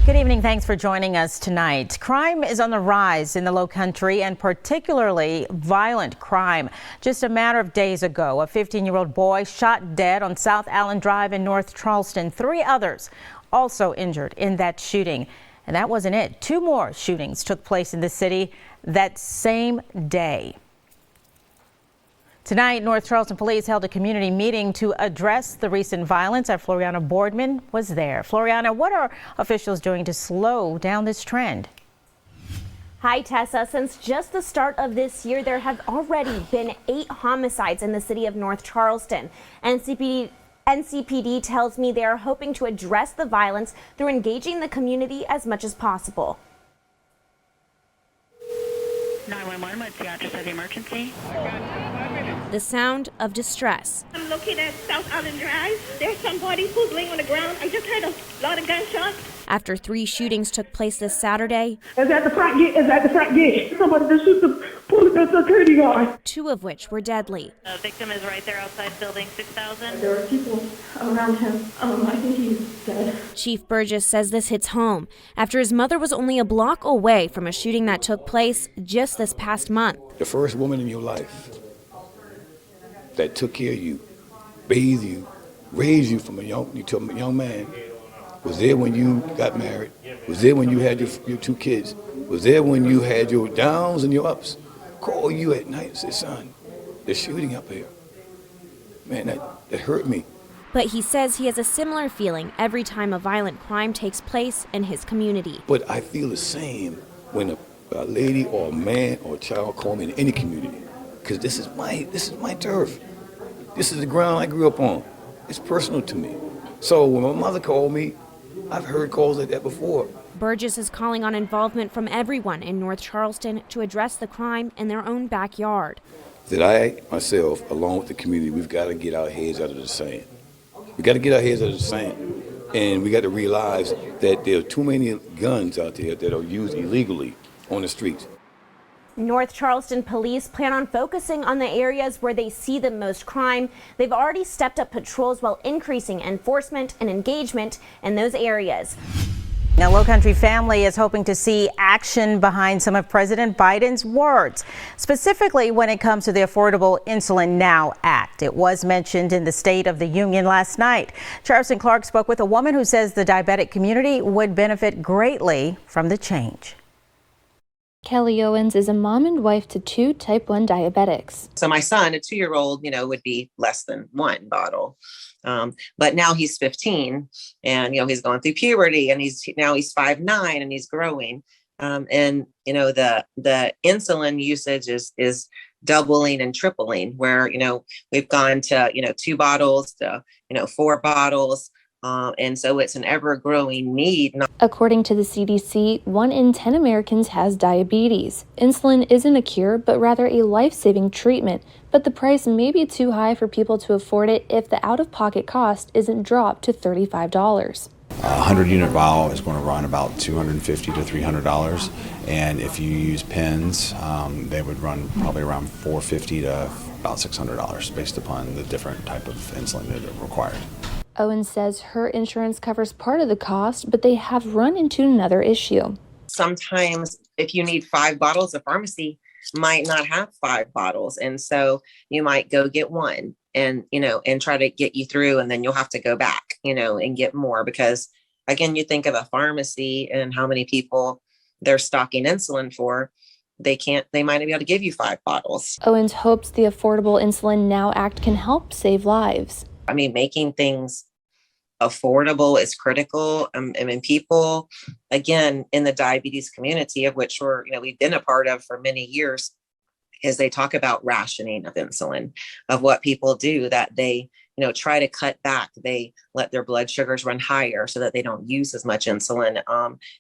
Good evening. Thanks for joining us tonight. Crime is on the rise in the Lowcountry, and particularly violent crime. Just a matter of days ago, a 15-year-old boy shot dead on South Allen Drive in North Charleston. 3 others also injured in that shooting. And that wasn't it. 2 more shootings took place in the city that same day. Tonight, North Charleston Police held a community meeting to address the recent violence. Our Floriana Boardman was there. Floriana, what are officials doing to slow down this trend? Hi, Tessa. Since just the start of this year, there have already been 8 homicides in the city of North Charleston. NCPD tells me they are hoping to address the violence through engaging the community as much as possible. 911, what's the address of the emergency? The sound of distress. I'm located at South Allen Drive. There's somebody who's laying on the ground. I just heard a lot of gunshots. After 3 shootings took place this Saturday. Is at the front gate. Is at the front gate. Somebody just shoot the police security guard. 2 of which were deadly. The victim is right there outside building 6000. There are people around him. I think he's dead. Chief Burgess says this hits home after his mother was only a block away from a shooting that took place just this past month. The first woman in your life that took care of you, bathed you, raised you from a young man, was there when you got married, was there when you had your 2 kids, was there when you had your downs and your ups, call you at night and say, son, they're shooting up here. Man, that hurt me. But he says he has a similar feeling every time a violent crime takes place in his community. But I feel the same when a lady or a man or a child call me in any community, because this is my turf. This is the ground I grew up on. It's personal to me. So when my mother called me, I've heard calls like that before. Burgess is calling on involvement from everyone in North Charleston to address the crime in their own backyard. That I, myself, along with the community, we've got to get our heads out of the sand. We got to get our heads out of the sand. And we got to realize that there are too many guns out there that are used illegally on the streets. North Charleston Police plan on focusing on the areas where they see the most crime. They've already stepped up patrols while increasing enforcement and engagement in those areas. Now, Lowcountry family is hoping to see action behind some of President Biden's words, specifically when it comes to the Affordable Insulin Now Act. It was mentioned in the State of the Union last night. Charleston Clark spoke with a woman who says the diabetic community would benefit greatly from the change. Kelly Owens is a mom and wife to 2 type 1 diabetics. So my son, a 2-year-old, would be less than 1 bottle. But now he's 15 and, he's going through puberty and he's 5'9" and he's growing. And, the insulin usage is doubling and tripling where, we've gone to, 2 bottles to, 4 bottles. And so it's an ever-growing need. According to the CDC, 1 in 10 Americans has diabetes. Insulin isn't a cure, but rather a life-saving treatment. But the price may be too high for people to afford it if the out-of-pocket cost isn't dropped to $35. A 100-unit vial is going to run about $250 to $300, and if you use pens, they would run probably around $450 to about $600 based upon the different type of insulin that are required. Owens says her insurance covers part of the cost, but they have run into another issue. Sometimes if you need 5 bottles, the pharmacy might not have 5 bottles. And so you might go get 1 and, and try to get you through. And then you'll have to go back, and get more because, again, you think of a pharmacy and how many people they're stocking insulin for. They might not be able to give you 5 bottles. Owens hopes the Affordable Insulin Now Act can help save lives. I mean, making things affordable is critical. People, again, in the diabetes community, of which we've been a part of for many years, is they talk about rationing of insulin, of what people do, that they, try to cut back. They let their blood sugars run higher so that they don't use as much insulin.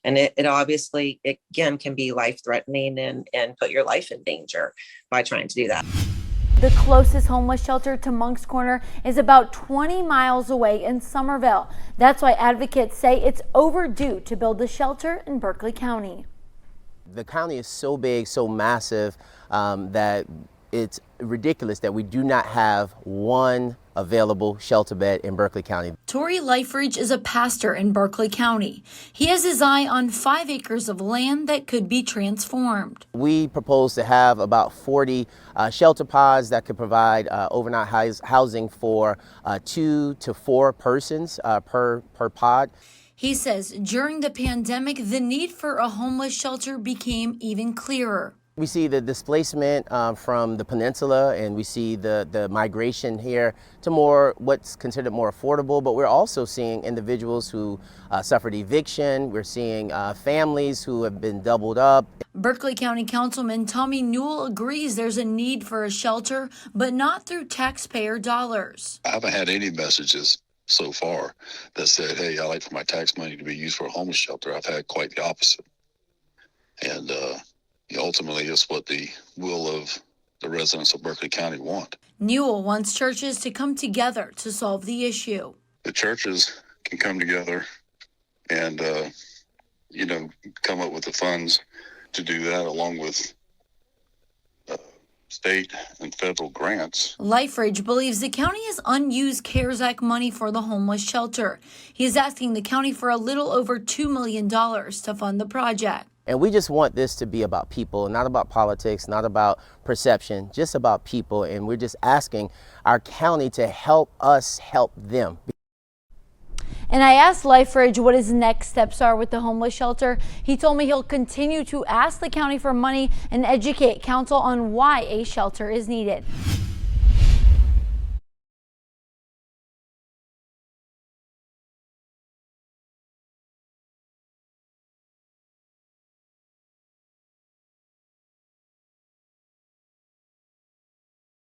And it obviously, again, can be life-threatening and put your life in danger by trying to do that. The closest homeless shelter to Moncks Corner is about 20 miles away in Somerville. That's why advocates say it's overdue to build the shelter in Berkeley County. The county is so big, so massive, that it's ridiculous that we do not have one available shelter bed in Berkeley County. Torrey Liferidge is a pastor in Berkeley County. He has his eye on 5 acres of land that could be transformed. We propose to have about 40 shelter pods that could provide overnight housing for 2 to 4 persons per pod. He says during the pandemic, the need for a homeless shelter became even clearer. We see the displacement from the peninsula, and we see the migration here to what's considered more affordable, but we're also seeing individuals who suffered eviction. We're seeing families who have been doubled up. Berkeley County Councilman Tommy Newell agrees there's a need for a shelter, but not through taxpayer dollars. I haven't had any messages so far that said, hey, I like for my tax money to be used for a homeless shelter. I've had quite the opposite. And ultimately, it's what the will of the residents of Berkeley County want. Newell wants churches to come together to solve the issue. The churches can come together and, come up with the funds to do that, along with state and federal grants. Liferidge believes the county has unused CARES Act money for the homeless shelter. He is asking the county for a little over $2 million to fund the project. And we just want this to be about people, not about politics, not about perception, just about people. And we're just asking our county to help us help them. And I asked Liferidge what his next steps are with the homeless shelter. He told me he'll continue to ask the county for money and educate council on why a shelter is needed.